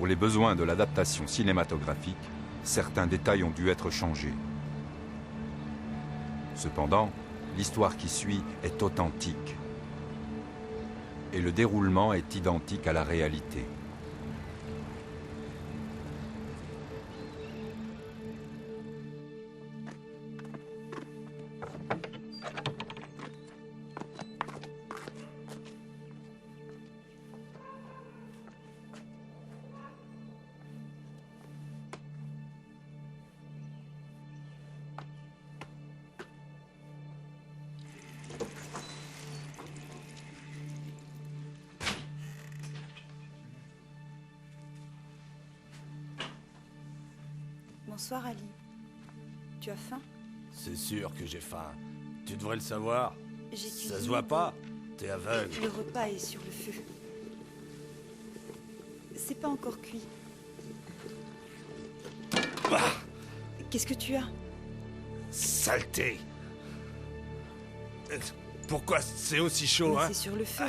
Pour les besoins de l'adaptation cinématographique, certains détails ont dû être changés. Cependant, l'histoire qui suit est authentique. Et le déroulement est identique à la réalité. Bonsoir Ali. Tu as faim? C'est sûr que j'ai faim. Tu devrais le savoir. J'ai Ça cuisiné. se voit pas. T'es aveugle. Le repas est sur le feu. C'est pas encore cuit. Ah, Qu'est-ce que tu as? saleté. Pourquoi c'est aussi chaud, Mais hein? c'est sur le feu.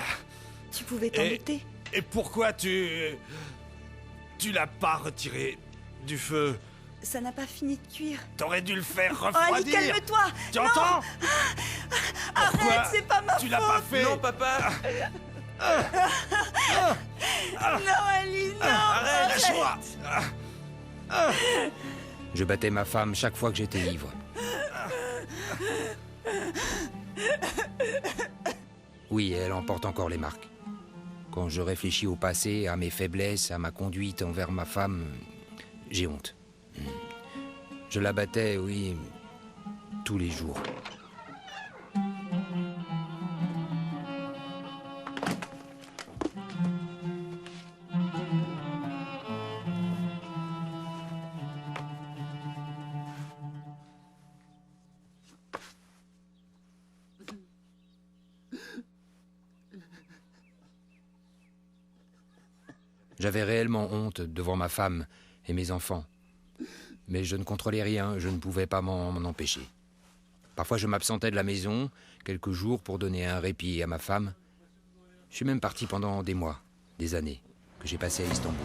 Tu pouvais t'en douter. Et pourquoi tu l'as pas retiré du feu? Ça n'a pas fini de cuire. T'aurais dû le faire Oh Ali, refroidir. calme-toi! Tu entends? Pourquoi Arrête, c'est pas ma tu faute! l'as pas fait? Non, papa! Non Ali, non! Arrête, lâche-moi! Je battais ma femme chaque fois que j'étais ivre. Oui, elle en porte encore les marques. Quand je réfléchis au passé, à mes faiblesses, à ma conduite envers ma femme, j'ai honte. Je la battais, oui, tous les jours. J'avais réellement honte devant ma femme et mes enfants. Mais je ne contrôlais rien, je ne pouvais pas m'en empêcher. Parfois je m'absentais de la maison, quelques jours pour donner un répit à ma femme. Je suis même parti pendant des mois, des années, que j'ai passé à Istanbul.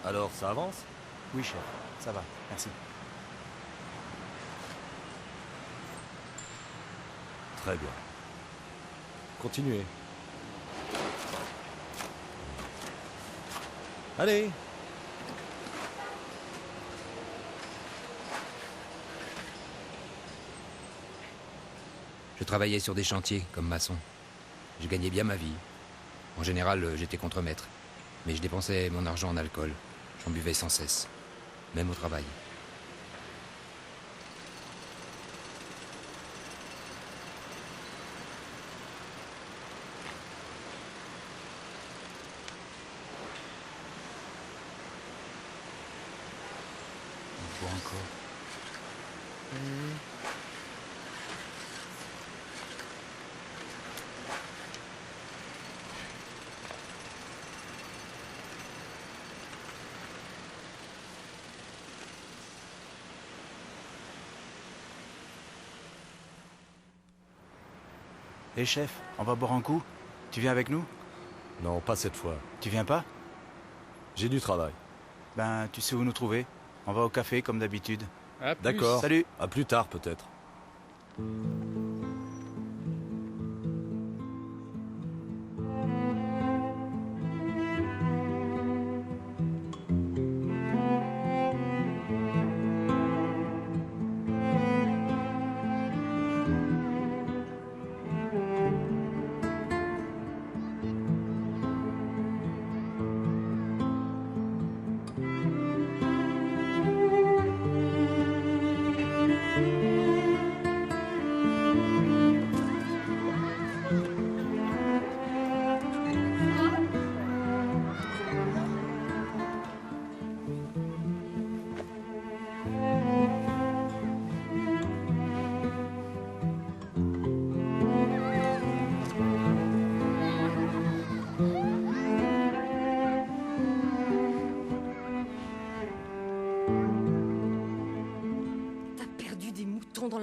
Alors, ça avance? Oui, chef, ça va, merci. Très bien. Continuez. Allez! Je travaillais sur des chantiers comme maçon. Je gagnais bien ma vie. En général, j'étais contremaître. Mais je dépensais mon argent en alcool. J'en buvais sans cesse, même au travail. On boit encore. Hé chef, on va boire un coup? Tu viens avec nous? Non, pas cette fois. Tu viens pas? J'ai du travail. Ben, tu sais où nous trouver. On va au café comme d'habitude. D'accord. Salut. À plus tard, peut-être.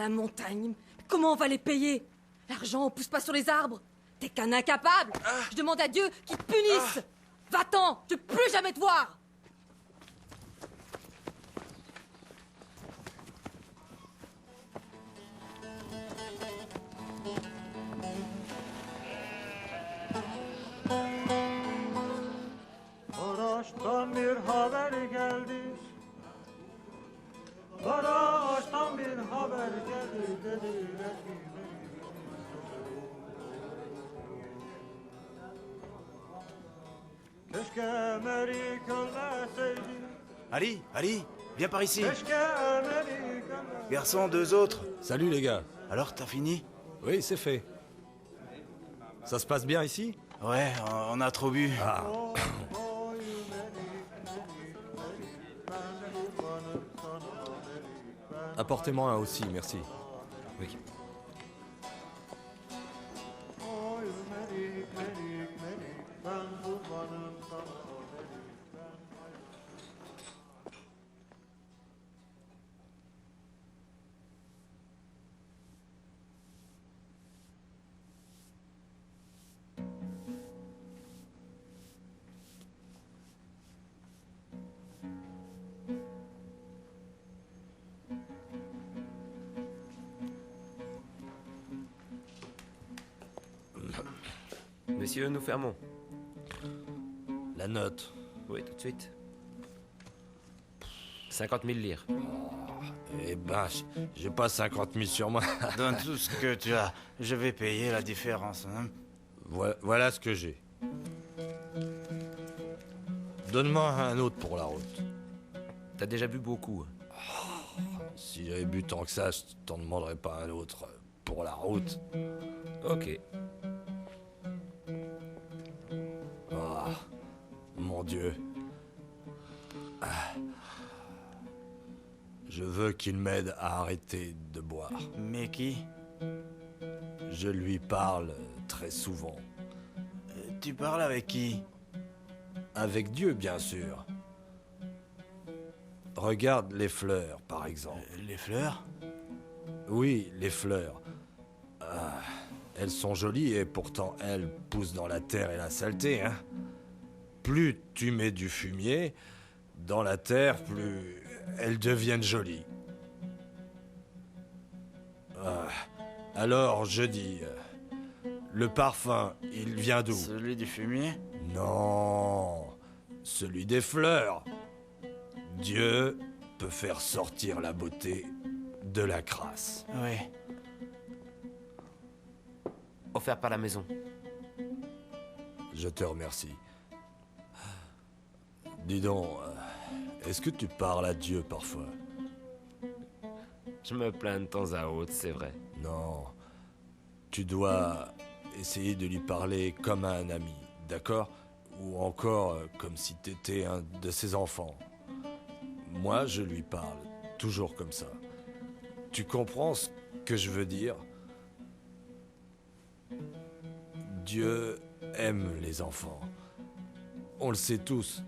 la montagne. Comment on va les payer? L'argent, on pousse pas sur les arbres. T'es qu'un incapable. Je demande à Dieu qu'il te punisse. Va-t'en, je veux plus jamais te voir. Maraş'tan bir haber geldi. Maraş'tan bir haber geldi dediler ki keşke Melik ölmeseydi. Ali, Ali, viens par ici. Keşke Melik ölmeseydi. Garçon, deux autres. Salut les gars. Alors, t'as fini? Oui, c'est fait. Ça se passe bien ici? Ouais, on a trop bu. Apportez-moi un aussi, merci. Oui. Oy Melik, Melik, Melik, ben kurbanım sana Melik, ben. Messieurs, nous fermons. La note. Oui, tout de suite. 50 000 lire. Eh ben, j'ai pas 50 000 sur moi. Donne tout ce que tu as. Je vais payer la différence. Hein. Voilà ce que j'ai. Donne-moi un autre pour la route. T'as déjà bu beaucoup. Si j'avais bu tant que ça, je t'en demanderais pas un autre pour la route. Ok. Ah, mon Dieu. Ah. Je veux qu'il m'aide à arrêter de boire. Mais qui? Je lui parle très souvent. Tu parles avec qui? Avec Dieu, bien sûr. Regarde les fleurs, par exemple. Les fleurs? Oui, les fleurs. Ah, elles sont jolies et pourtant elles poussent dans la terre et la saleté, hein. Plus tu mets du fumier dans la terre, plus elles deviennent jolies. Ah, alors je dis, le parfum, il vient d'où? Celui du fumier? Non, celui des fleurs. Dieu peut faire sortir la beauté de la crasse. Oui. Offert par la maison. Je te remercie. Dis donc, est-ce que tu parles à Dieu parfois? Je me plains de temps à autre, c'est vrai. Non. Tu dois essayer de lui parler comme à un ami, d'accord? Ou encore comme si t'étais un de ses enfants. Moi, je lui parle toujours comme ça. Tu comprends ce que je veux dire? Dieu aime les enfants. On le sait tous.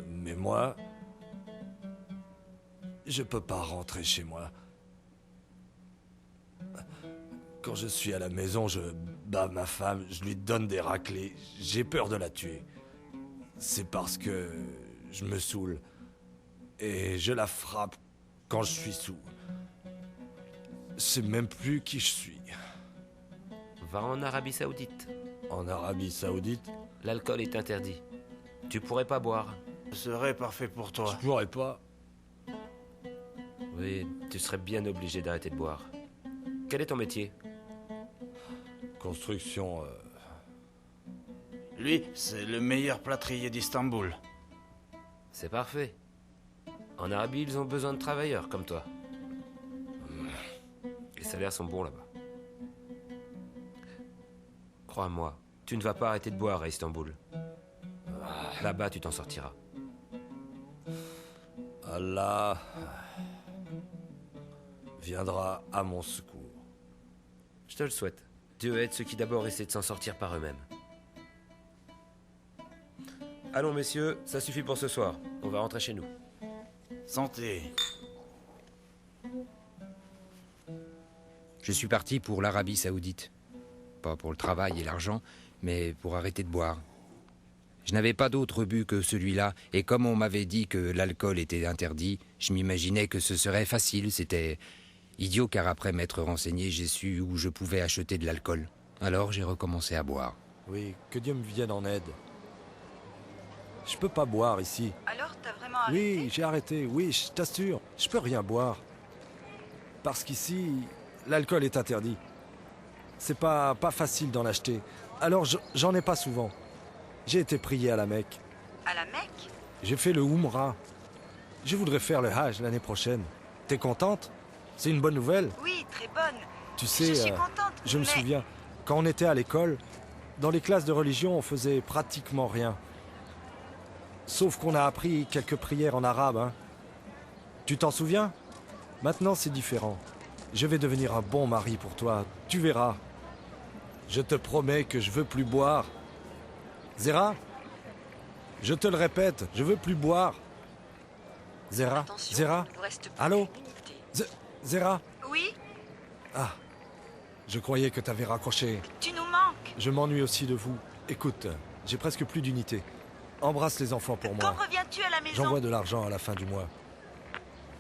Mais moi, je peux pas rentrer chez moi. Quand je suis à la maison, je bats ma femme, je lui donne des raclées. J'ai peur de la tuer. C'est parce que je me saoule. Et je la frappe quand je suis sous. Je sais même plus qui je suis. Va en Arabie Saoudite. En Arabie Saoudite, L'alcool est interdit. Tu pourrais pas boire. Ce serait parfait pour je toi. pourrais pas. Oui, tu serais bien obligé d'arrêter de boire. Quel est ton métier? Construction, Lui, c'est le meilleur plâtrier d'Istanbul. C'est parfait. En Arabie, ils ont besoin de travailleurs comme toi. Les salaires sont bons là-bas. Crois-moi, tu ne vas pas arrêter de boire à Istanbul. Là-bas, tu t'en sortiras. Allah viendra à mon secours. Je te le souhaite. Dieu aide ceux qui d'abord essaient de s'en sortir par eux-mêmes. Allons, messieurs, ça suffit pour ce soir. On va rentrer chez nous. Santé. Je suis parti pour l'Arabie Saoudite. Pas pour le travail et l'argent, mais pour arrêter de boire. Je n'avais pas d'autre but que celui-là, et comme on m'avait dit que l'alcool était interdit, je m'imaginais que ce serait facile. C'était idiot car après m'être renseigné, j'ai su où je pouvais acheter de l'alcool. Alors j'ai recommencé à boire. Oui, que Dieu me vienne en aide. Je peux pas boire ici. Alors, t'as vraiment arrêté? Oui, j'ai arrêté, oui, je t'assure. Je peux rien boire. Parce qu'ici, l'alcool est interdit. C'est pas facile d'en acheter. Alors j'en ai pas souvent. J'ai été prié à la Mecque. À la Mecque? J'ai fait le Oumra. Je voudrais faire le Hajj l'année prochaine. T'es contente? C'est une bonne nouvelle? Oui, très bonne. Tu sais, Je suis contente. je me souviens, quand on était à l'école, dans les classes de religion, on faisait pratiquement rien. Sauf qu'on a appris quelques prières en arabe, hein. Tu t'en souviens? Maintenant, c'est différent. Je vais devenir un bon mari pour toi, tu verras. Je te promets que je veux plus boire. Zéra? Je te le répète, je veux plus boire. Zéra? Zéra? Allô? Zéra? Oui, Ah, je croyais que t'avais raccroché. tu nous manques. Je m'ennuie aussi de vous. Écoute, j'ai presque plus d'unité. Embrasse les enfants pour Quand moi. reviens-tu à la maison? J'envoie de l'argent à la fin du mois.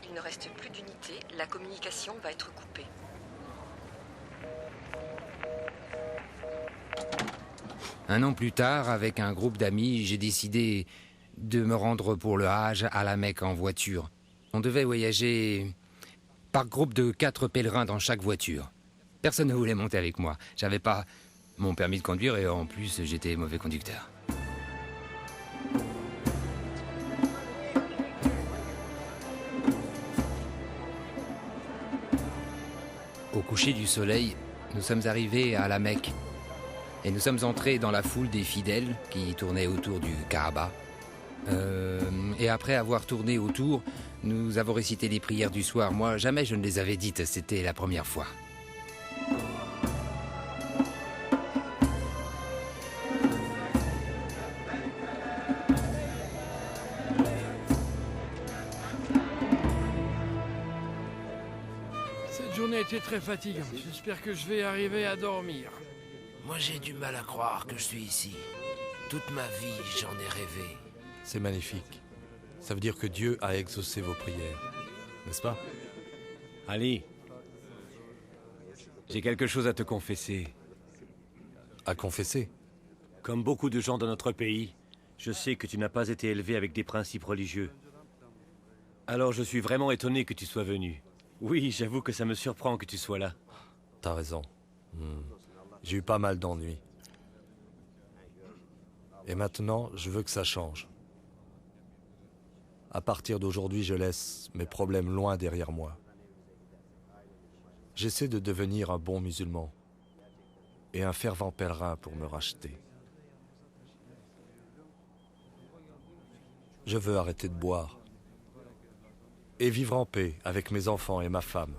Il ne reste plus d'unité, la communication va être coupée. Un an plus tard, avec un groupe d'amis, j'ai décidé de me rendre pour le Hajj à la Mecque en voiture. On devait voyager par groupe de 4 pèlerins dans chaque voiture. Personne ne voulait monter avec moi. J'avais pas mon permis de conduire et en plus j'étais mauvais conducteur. Au coucher du soleil, nous sommes arrivés à la Mecque. Et nous sommes entrés dans la foule des fidèles qui tournaient autour du Kaaba. Et après avoir tourné autour, nous avons récité les prières du soir. Moi, jamais je ne les avais dites, c'était la première fois. Cette journée a été très fatigante. J'espère que je vais arriver à dormir. Moi, j'ai du mal à croire que je suis ici. Toute ma vie, j'en ai rêvé. C'est magnifique. Ça veut dire que Dieu a exaucé vos prières, n'est-ce pas? Ali, j'ai quelque chose à te confesser. À confesser? Comme beaucoup de gens dans notre pays, je sais que tu n'as pas été élevé avec des principes religieux. Alors je suis vraiment étonné que tu sois venu. Oui, j'avoue que ça me surprend que tu sois là. T'as raison. J'ai eu pas mal d'ennuis. Et maintenant, je veux que ça change. À partir d'aujourd'hui, je laisse mes problèmes loin derrière moi. J'essaie de devenir un bon musulman et un fervent pèlerin pour me racheter. Je veux arrêter de boire et vivre en paix avec mes enfants et ma femme.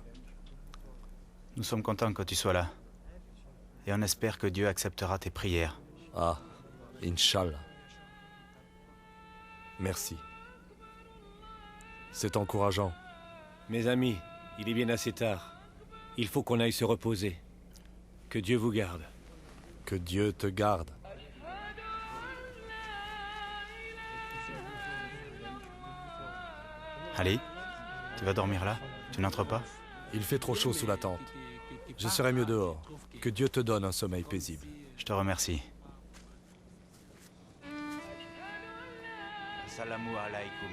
Nous sommes contents que tu sois là. Et on espère que Dieu acceptera tes prières. Ah, Inch'Allah. Merci. C'est encourageant. Mes amis, il est bien assez tard. Il faut qu'on aille se reposer. Que Dieu vous garde. Que Dieu te garde. Ali, tu vas dormir là? Tu n'entres pas? Il fait trop chaud sous la tente. Je serai mieux dehors. Que Dieu te donne un sommeil paisible. Je te remercie. Assalamu alaikum.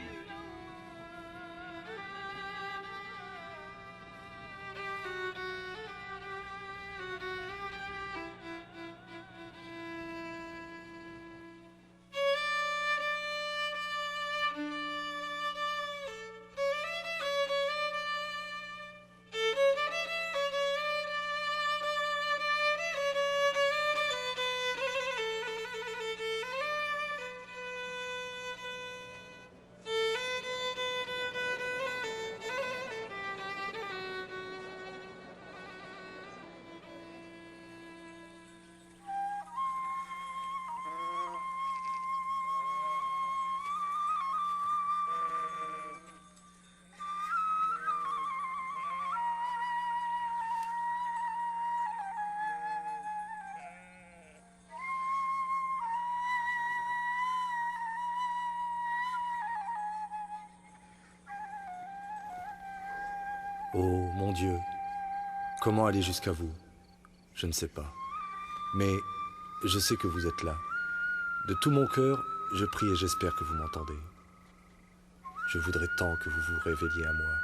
Oh mon Dieu, comment aller jusqu'à vous? Je ne sais pas. Mais je sais que vous êtes là. De tout mon cœur, je prie et j'espère que vous m'entendez. Je voudrais tant que vous vous réveilliez à moi.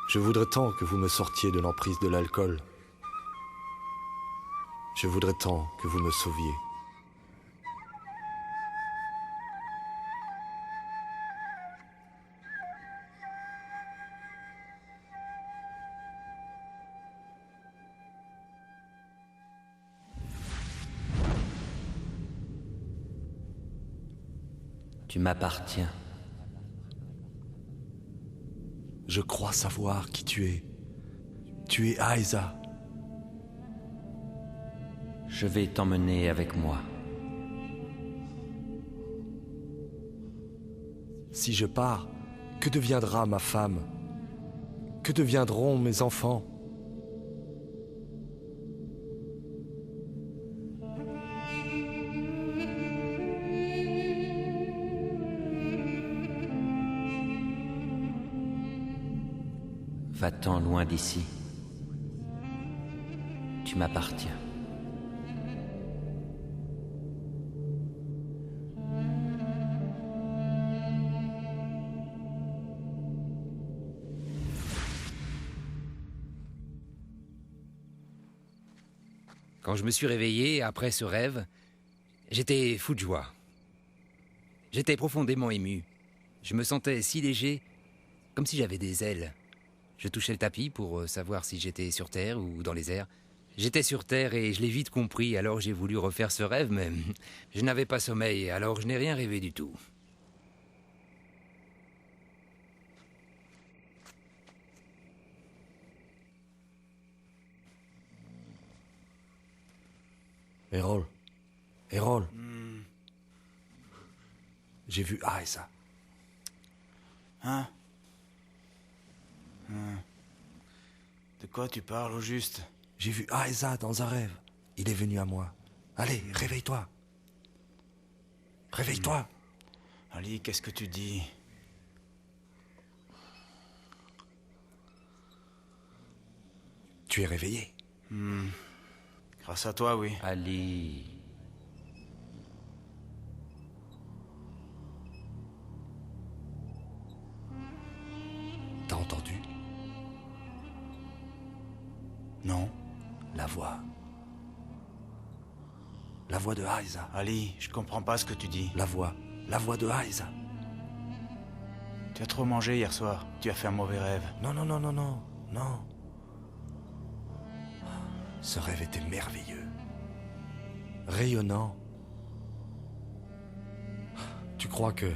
Je voudrais tant que vous me sortiez de l'emprise de l'alcool. Je voudrais tant que vous me sauviez. Tu m'appartiens. Je crois savoir qui tu es. Tu es Aïza. Je vais t'emmener avec moi. Si je pars, que deviendra ma femme? Que deviendront mes enfants? Va-t'en loin d'ici. Tu m'appartiens. Quand je me suis réveillé après ce rêve, j'étais fou de joie. J'étais profondément ému. Je me sentais si léger, comme si j'avais des ailes. Je touchais le tapis pour savoir si j'étais sur Terre ou dans les airs. J'étais sur Terre et je l'ai vite compris, alors j'ai voulu refaire ce rêve, mais je n'avais pas sommeil, alors je n'ai rien rêvé du tout. Errol. Errol. J'ai vu Aïza. Hein? De quoi tu parles au juste? J'ai vu Aïza dans un rêve. Il est venu à moi. Allez, réveille-toi. Réveille-toi. Ali, qu'est-ce que tu dis? Tu es réveillé. Grâce à toi, oui. Ali. T'as entendu? Non. La voix. La voix de Aïza. Ali, je comprends pas ce que tu dis. La voix de Aïza. Tu as trop mangé hier soir. Tu as fait un mauvais rêve. Non. Ce rêve était merveilleux. Rayonnant. Tu crois que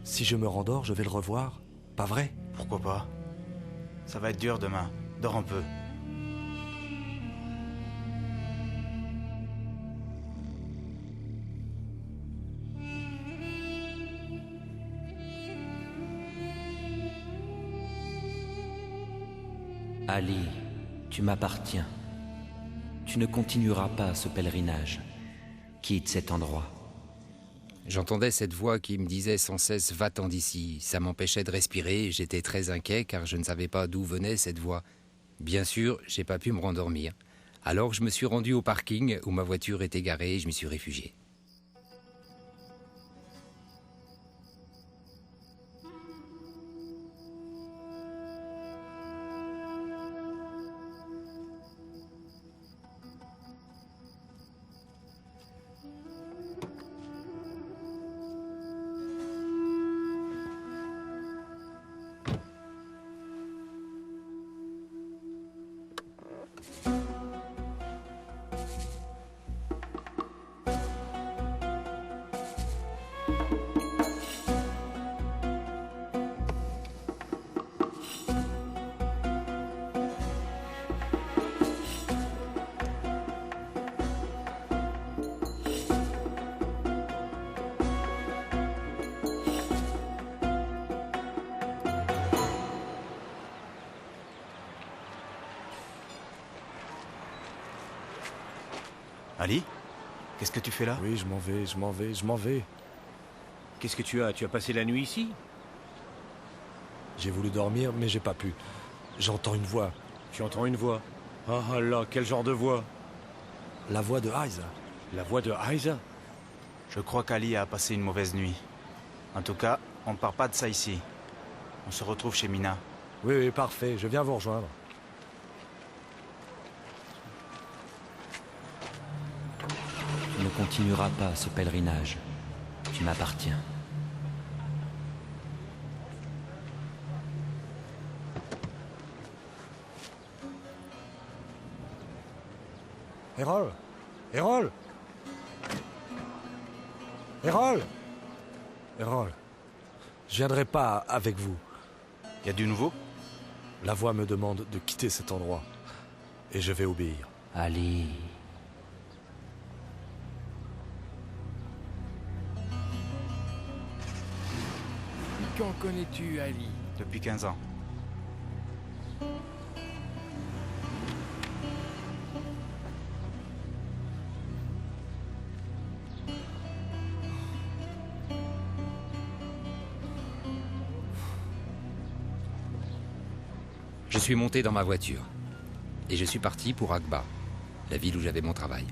si je me rendors, je vais le revoir? Pas vrai? Pourquoi pas? Ça va être dur demain. Dors un peu. Ali, tu m'appartiens. Tu ne continueras pas ce pèlerinage. Quitte cet endroit. J'entendais cette voix qui me disait sans cesse « Va-t'en d'ici ». Ça m'empêchait de respirer, j'étais très inquiet car je ne savais pas d'où venait cette voix. Bien sûr, j'ai pas pu me rendormir. Alors je me suis rendu au parking où ma voiture était garée et je m'y suis réfugié. Ali? Qu'est-ce que tu fais là? Oui, je m'en vais. Qu'est-ce que tu as? Tu as passé la nuit ici? J'ai voulu dormir, mais j'ai pas pu. J'entends une voix. Tu entends une voix? Ah là, quel genre de voix? La voix de Aiza. La voix de Aiza? Je crois qu'Ali a passé une mauvaise nuit. En tout cas, on ne part pas de ça ici. On se retrouve chez Mina. Oui, oui, parfait. Je viens vous rejoindre. Tu ne continueras pas ce pèlerinage. Tu m'appartiens. Errol! Errol! Errol! Errol, je viendrai pas avec vous. Y a du nouveau? La voix me demande de quitter cet endroit. Et je vais obéir. Ali. Quand connais-tu Ali? Depuis 15 ans. Je suis monté dans ma voiture et je suis parti pour Akba, la ville où j'avais mon travail.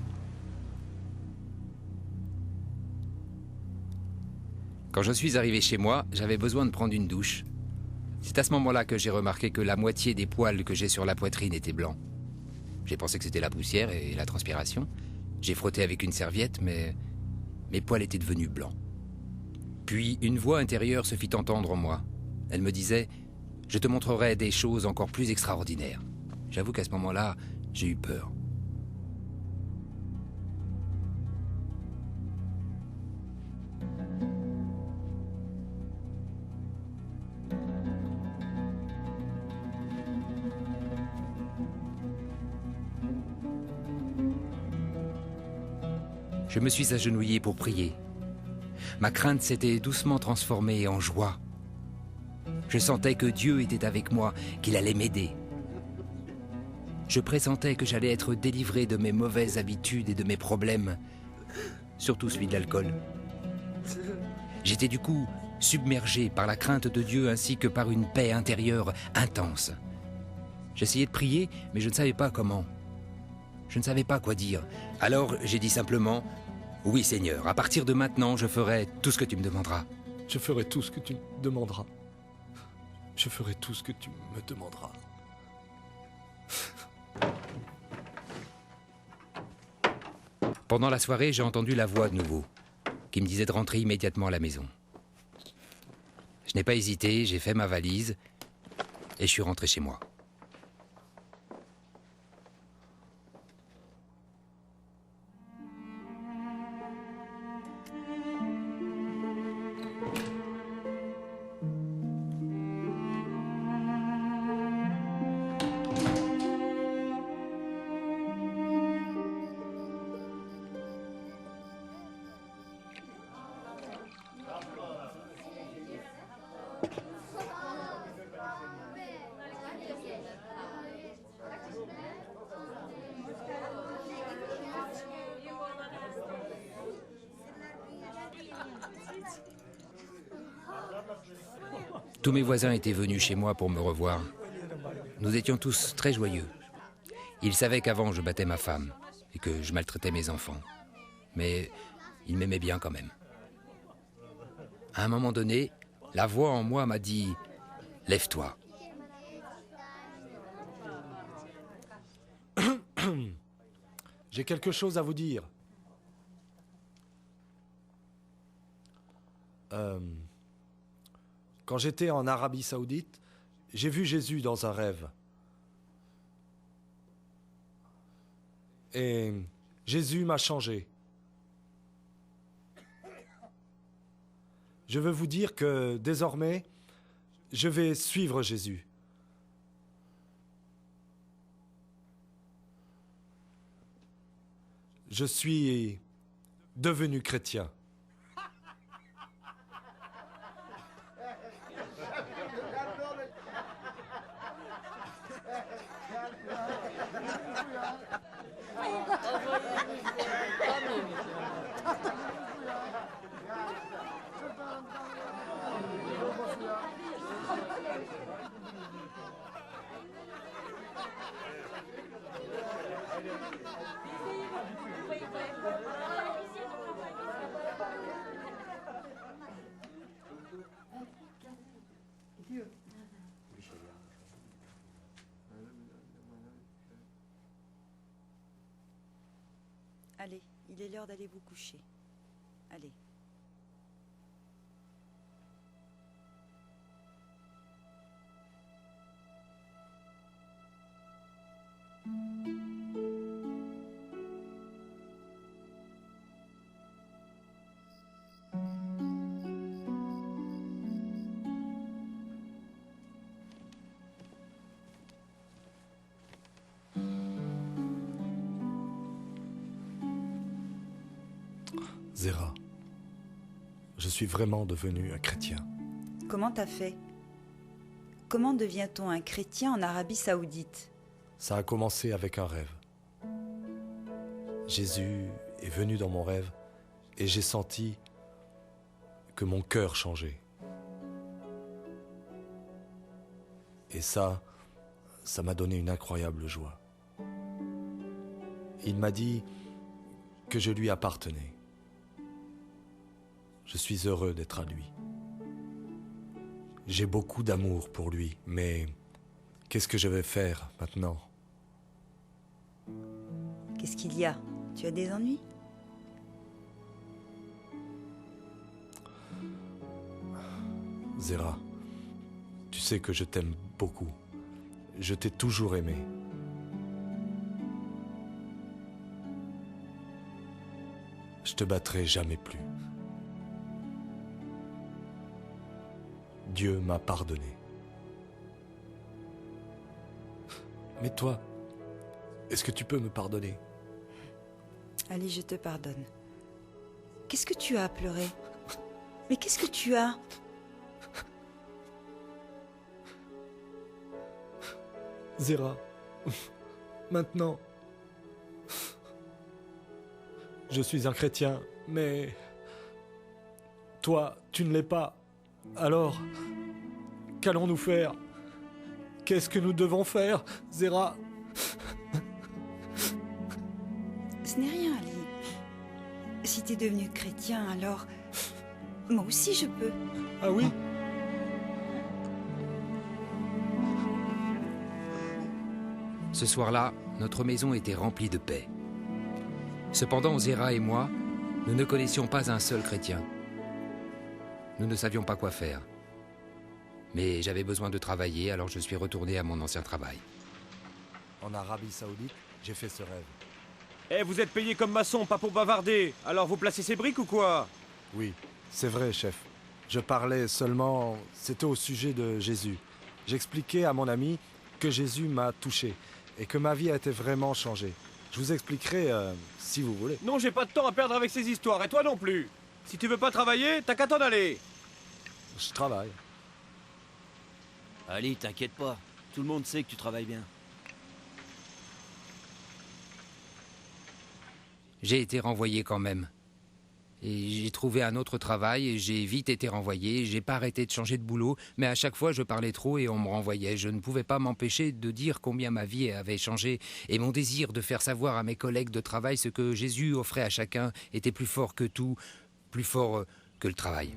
Quand je suis arrivé chez moi, j'avais besoin de prendre une douche. C'est à ce moment-là que j'ai remarqué que la moitié des poils que j'ai sur la poitrine étaient blancs. J'ai pensé que c'était la poussière et la transpiration. J'ai frotté avec une serviette, mais mes poils étaient devenus blancs. Puis une voix intérieure se fit entendre en moi. Elle me disait « Je te montrerai des choses encore plus extraordinaires ». J'avoue qu'à ce moment-là, j'ai eu peur. Je me suis agenouillé pour prier. Ma crainte s'était doucement transformée en joie. Je sentais que Dieu était avec moi, qu'il allait m'aider. Je pressentais que j'allais être délivré de mes mauvaises habitudes et de mes problèmes, surtout celui de l'alcool. J'étais du coup submergé par la crainte de Dieu ainsi que par une paix intérieure intense. J'essayais de prier, mais je ne savais pas comment. Je ne savais pas quoi dire. Alors j'ai dit simplement « Oui Seigneur, à partir de maintenant, je ferai tout ce que tu me demanderas. » Je ferai tout ce que tu me demanderas. Je ferai tout ce que tu me demanderas. Pendant la soirée, j'ai entendu la voix de nouveau, qui me disait de rentrer immédiatement à la maison. Je n'ai pas hésité, j'ai fait ma valise et je suis rentré chez moi. Tous mes voisins étaient venus chez moi pour me revoir. Nous étions tous très joyeux. Ils savaient qu'avant je battais ma femme et que je maltraitais mes enfants. Mais ils m'aimaient bien quand même. À un moment donné, la voix en moi m'a dit « Lève-toi ». J'ai quelque chose à vous dire. Quand j'étais en Arabie Saoudite, j'ai vu Jésus dans un rêve. Et Jésus m'a changé. Je veux vous dire que désormais, je vais suivre Jésus. Je suis devenu chrétien. Allez, il est l'heure d'aller vous coucher. Allez. Zéra, je suis vraiment devenu un chrétien. Comment t'as fait? Comment devient-on un chrétien en Arabie Saoudite? Ça a commencé avec un rêve. Jésus est venu dans mon rêve et j'ai senti que mon cœur changeait. Et ça m'a donné une incroyable joie. Il m'a dit que je lui appartenais. Je suis heureux d'être à lui. J'ai beaucoup d'amour pour lui, mais qu'est-ce que je vais faire maintenant? Qu'est-ce qu'il y a? Tu as des ennuis? Zéra, tu sais que je t'aime beaucoup. Je t'ai toujours aimé. Je te battrai jamais plus. Dieu m'a pardonné. Mais toi, est-ce que tu peux me pardonner? Allez, je te pardonne. Qu'est-ce que tu as à pleurer? Mais qu'est-ce que tu as? Zéra, maintenant, je suis un chrétien, mais toi, tu ne l'es pas. Alors, qu'allons-nous faire? Qu'est-ce que nous devons faire, Zéra? Ce n'est rien, Ali. Si t'es devenu chrétien, alors moi aussi je peux. Ah oui? Ce soir-là, notre maison était remplie de paix. Cependant, Zéra et moi, nous ne connaissions pas un seul chrétien. Nous ne savions pas quoi faire. Mais j'avais besoin de travailler, alors je suis retourné à mon ancien travail. En Arabie Saoudite, j'ai fait ce rêve. Eh, vous êtes payé comme maçon, pas pour bavarder. Alors vous placez ces briques ou quoi? Oui, c'est vrai, chef. Je parlais seulement... C'était au sujet de Jésus. J'expliquais à mon ami que Jésus m'a touché et que ma vie a été vraiment changée. Je vous expliquerai si vous voulez. Non, j'ai pas de temps à perdre avec ces histoires, et toi non plus. Si tu veux pas travailler, t'as qu'à t'en aller. Je travaille. Ali, t'inquiète pas. Tout le monde sait que tu travailles bien. J'ai été renvoyé quand même. Et j'ai trouvé un autre travail et j'ai vite été renvoyé. J'ai pas arrêté de changer de boulot, mais à chaque fois je parlais trop et on me renvoyait. Je ne pouvais pas m'empêcher de dire combien ma vie avait changé et mon désir de faire savoir à mes collègues de travail ce que Jésus offrait à chacun était plus fort que tout, plus fort que le travail.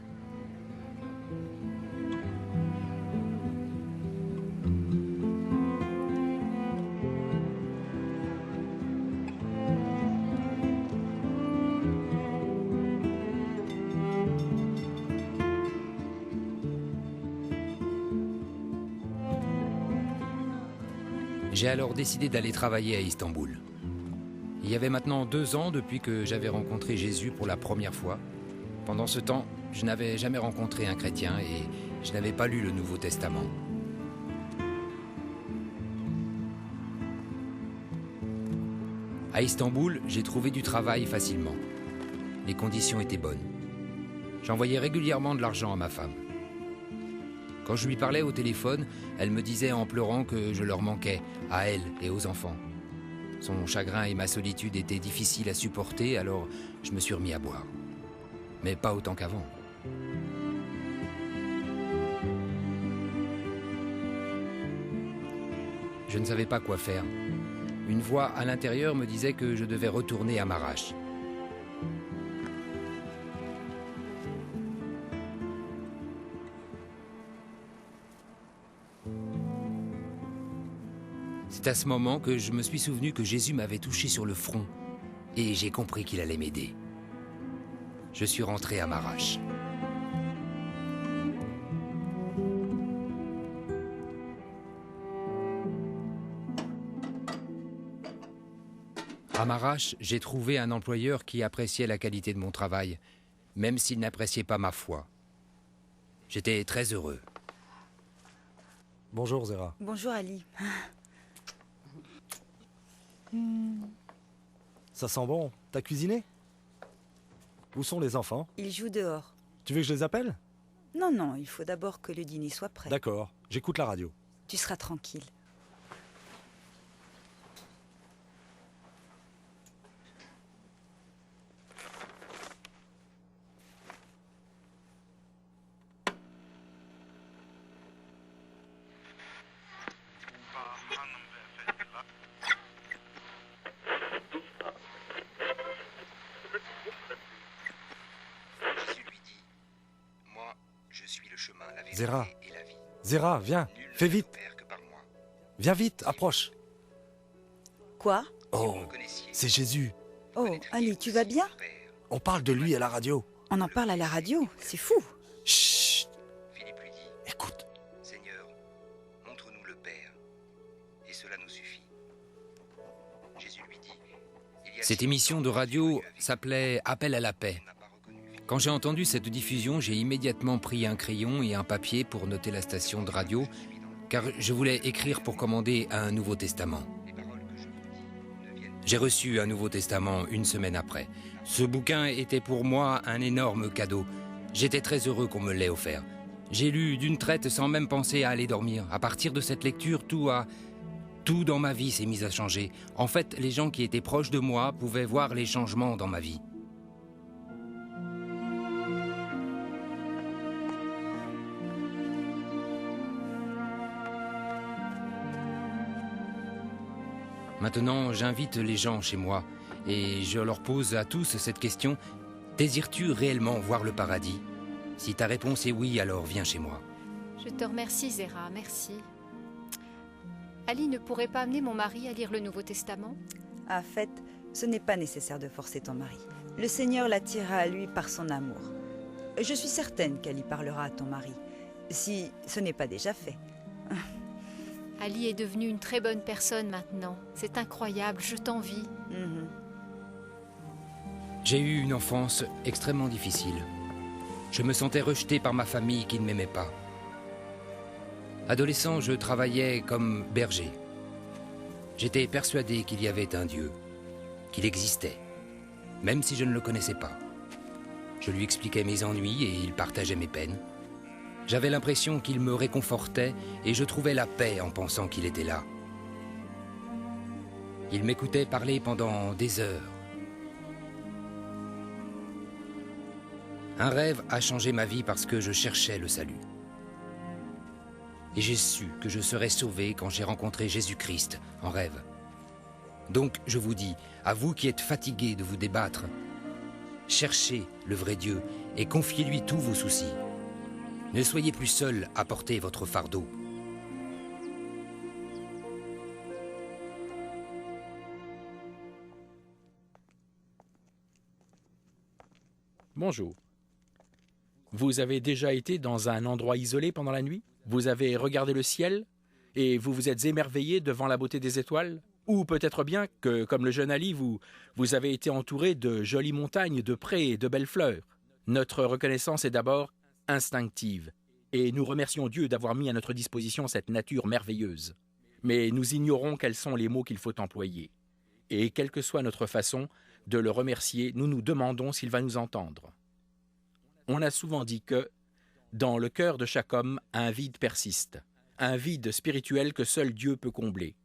J'ai alors décidé d'aller travailler à Istanbul. Il y avait maintenant 2 ans depuis que j'avais rencontré Jésus pour la première fois. Pendant ce temps, je n'avais jamais rencontré un chrétien et je n'avais pas lu le Nouveau Testament. À Istanbul, j'ai trouvé du travail facilement. Les conditions étaient bonnes. J'envoyais régulièrement de l'argent à ma femme. Quand je lui parlais au téléphone, elle me disait en pleurant que je leur manquais, à elle et aux enfants. Son chagrin et ma solitude étaient difficiles à supporter, alors je me suis remis à boire. Mais pas autant qu'avant. Je ne savais pas quoi faire. Une voix à l'intérieur me disait que je devais retourner à Maraş. C'est à ce moment que je me suis souvenu que Jésus m'avait touché sur le front et j'ai compris qu'il allait m'aider. Je suis rentré à Marash. À Marash, j'ai trouvé un employeur qui appréciait la qualité de mon travail, même s'il n'appréciait pas ma foi. J'étais très heureux. Bonjour Zera. Bonjour Ali. Ça sent bon. T'as cuisiné? Où sont les enfants? Ils jouent dehors. Tu veux que je les appelle? Non, non, il faut d'abord que le dîner soit prêt. D'accord, j'écoute la radio. Tu seras tranquille. Zera, Zera, viens, fais vite. Viens vite, approche. Quoi? Oh, c'est Jésus. Oh, Ali, tu vas bien? On parle de lui à la radio. On en parle à la radio, c'est fou. Chut. Philippe lui dit, écoute. Seigneur, montre-nous le Père, et cela nous suffit. Jésus lui dit, Cette émission de radio s'appelait Appel à la paix. Quand j'ai entendu cette diffusion, j'ai immédiatement pris un crayon et un papier pour noter la station de radio, car je voulais écrire pour commander un Nouveau Testament. J'ai reçu un Nouveau Testament une semaine après. Ce bouquin était pour moi un énorme cadeau. J'étais très heureux qu'on me l'ait offert. J'ai lu d'une traite sans même penser à aller dormir. À partir de cette lecture, tout dans ma vie s'est mis à changer. En fait, les gens qui étaient proches de moi pouvaient voir les changements dans ma vie. Maintenant, j'invite les gens chez moi et je leur pose à tous cette question. Désires-tu réellement voir le paradis? Si ta réponse est oui, alors viens chez moi. Je te remercie, Zera, merci. Ali ne pourrait pas amener mon mari à lire le Nouveau Testament? En fait, ce n'est pas nécessaire de forcer ton mari. Le Seigneur l'attirera à lui par son amour. Je suis certaine qu'elle y parlera à ton mari, si ce n'est pas déjà fait. Ali est devenu une très bonne personne maintenant. C'est incroyable, je t'envie. J'ai eu une enfance extrêmement difficile. Je me sentais rejeté par ma famille qui ne m'aimait pas. Adolescent, je travaillais comme berger. J'étais persuadé qu'il y avait un Dieu, qu'il existait, même si je ne le connaissais pas. Je lui expliquais mes ennuis et il partageait mes peines. J'avais l'impression qu'il me réconfortait et je trouvais la paix en pensant qu'il était là. Il m'écoutait parler pendant des heures. Un rêve a changé ma vie parce que je cherchais le salut. Et j'ai su que je serais sauvé quand j'ai rencontré Jésus-Christ en rêve. Donc je vous dis, à vous qui êtes fatigués de vous débattre, cherchez le vrai Dieu et confiez-lui tous vos soucis. Ne soyez plus seuls à porter votre fardeau. Bonjour. Vous avez déjà été dans un endroit isolé pendant la nuit? Vous avez regardé le ciel et vous vous êtes émerveillé devant la beauté des étoiles? Ou peut-être bien que, comme le jeune Ali, vous avez été entouré de jolies montagnes, de prés et de belles fleurs. Notre reconnaissance est d'abord instinctive, et nous remercions Dieu d'avoir mis à notre disposition cette nature merveilleuse. Mais nous ignorons quels sont les mots qu'il faut employer. Et quelle que soit notre façon de le remercier, nous nous demandons s'il va nous entendre. On a souvent dit que, dans le cœur de chaque homme, un vide persiste, un vide spirituel que seul Dieu peut combler.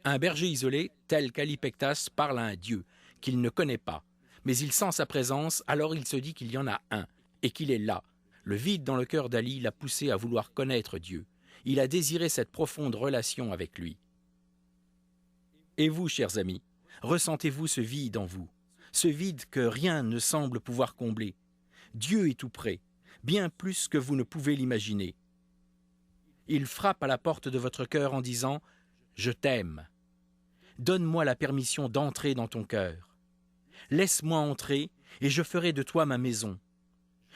Un berger isolé, tel qu'Ali Pektas, parle à un Dieu qu'il ne connaît pas, mais il sent sa présence, alors il se dit qu'il y en a un, et qu'il est là. Le vide dans le cœur d'Ali l'a poussé à vouloir connaître Dieu. Il a désiré cette profonde relation avec lui. Et vous, chers amis, ressentez-vous ce vide en vous, ce vide que rien ne semble pouvoir combler? Dieu est tout près, bien plus que vous ne pouvez l'imaginer. Il frappe à la porte de votre cœur en disant « Je t'aime. Donne-moi la permission d'entrer dans ton cœur. » Laisse-moi entrer, et je ferai de toi ma maison.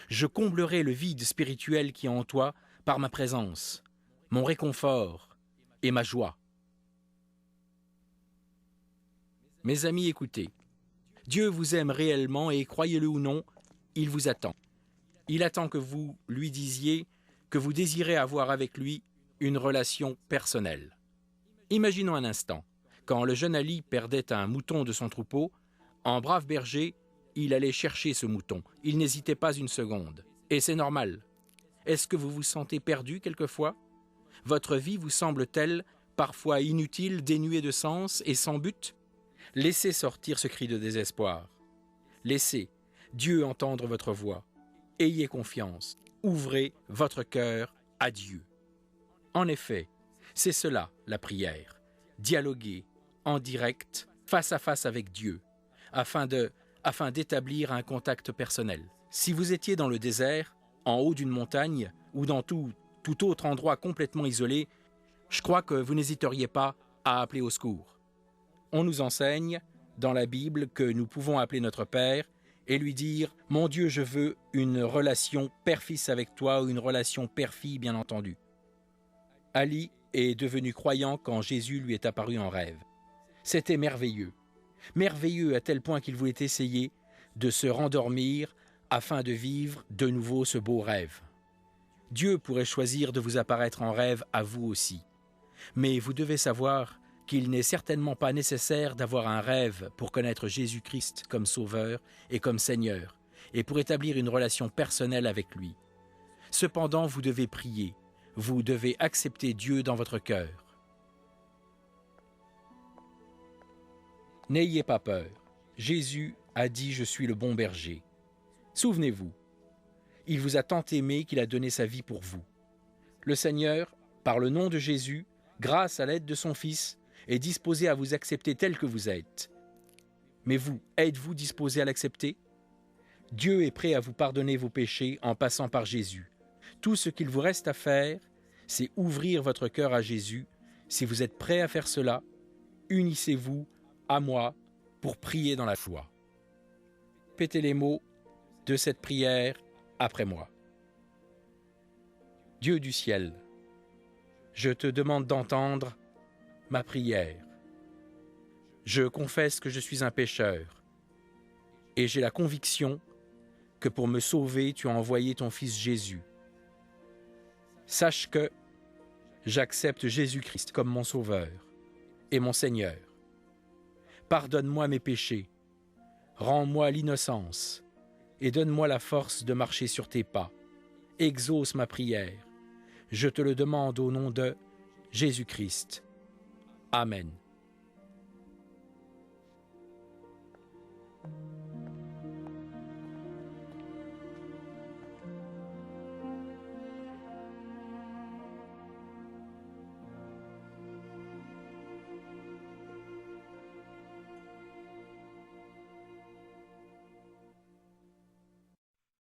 Je comblerai le vide spirituel qui est en toi par ma présence, mon réconfort et ma joie. Mes amis, écoutez. Dieu vous aime réellement et, croyez-le ou non, il vous attend. Il attend que vous lui disiez que vous désirez avoir avec lui une relation personnelle. Imaginons un instant, quand le jeune Ali perdait un mouton de son troupeau, en brave berger, il allait chercher ce mouton. Il n'hésitait pas une seconde. Et c'est normal. Est-ce que vous vous sentez perdu quelquefois? Votre vie vous semble-t-elle parfois inutile, dénuée de sens et sans but? Laissez sortir ce cri de désespoir. Laissez Dieu entendre votre voix. Ayez confiance. Ouvrez votre cœur à Dieu. En effet, c'est cela la prière. Dialoguer en direct, face à face avec Dieu, afin d'établir un contact personnel. Si vous étiez dans le désert, en haut d'une montagne ou dans tout autre endroit complètement isolé, je crois que vous n'hésiteriez pas à appeler au secours. On nous enseigne dans la Bible que nous pouvons appeler notre Père et lui dire « Mon Dieu, je veux une relation père-fils avec toi » ou une relation père-fille, bien entendu. Ali est devenu croyant quand Jésus lui est apparu en rêve. C'était merveilleux. Merveilleux à tel point qu'il voulait essayer de se rendormir afin de vivre de nouveau ce beau rêve. Dieu pourrait choisir de vous apparaître en rêve à vous aussi. Mais vous devez savoir qu'il n'est certainement pas nécessaire d'avoir un rêve pour connaître Jésus-Christ comme Sauveur et comme Seigneur, et pour établir une relation personnelle avec lui. Cependant, vous devez prier, vous devez accepter Dieu dans votre cœur. N'ayez pas peur. Jésus a dit « Je suis le bon berger ». Souvenez-vous, il vous a tant aimé qu'il a donné sa vie pour vous. Le Seigneur, par le nom de Jésus, grâce à l'aide de son Fils, est disposé à vous accepter tel que vous êtes. Mais vous, êtes-vous disposé à l'accepter? Dieu est prêt à vous pardonner vos péchés en passant par Jésus. Tout ce qu'il vous reste à faire, c'est ouvrir votre cœur à Jésus. Si vous êtes prêt à faire cela, unissez-vous à moi pour prier dans la foi. Répétez les mots de cette prière après moi. Dieu du ciel, je te demande d'entendre ma prière. Je confesse que je suis un pécheur et j'ai la conviction que pour me sauver, tu as envoyé ton Fils Jésus. Sache que j'accepte Jésus-Christ comme mon Sauveur et mon Seigneur. Pardonne-moi mes péchés, rends-moi l'innocence et donne-moi la force de marcher sur tes pas. Exauce ma prière. Je te le demande au nom de Jésus-Christ. Amen.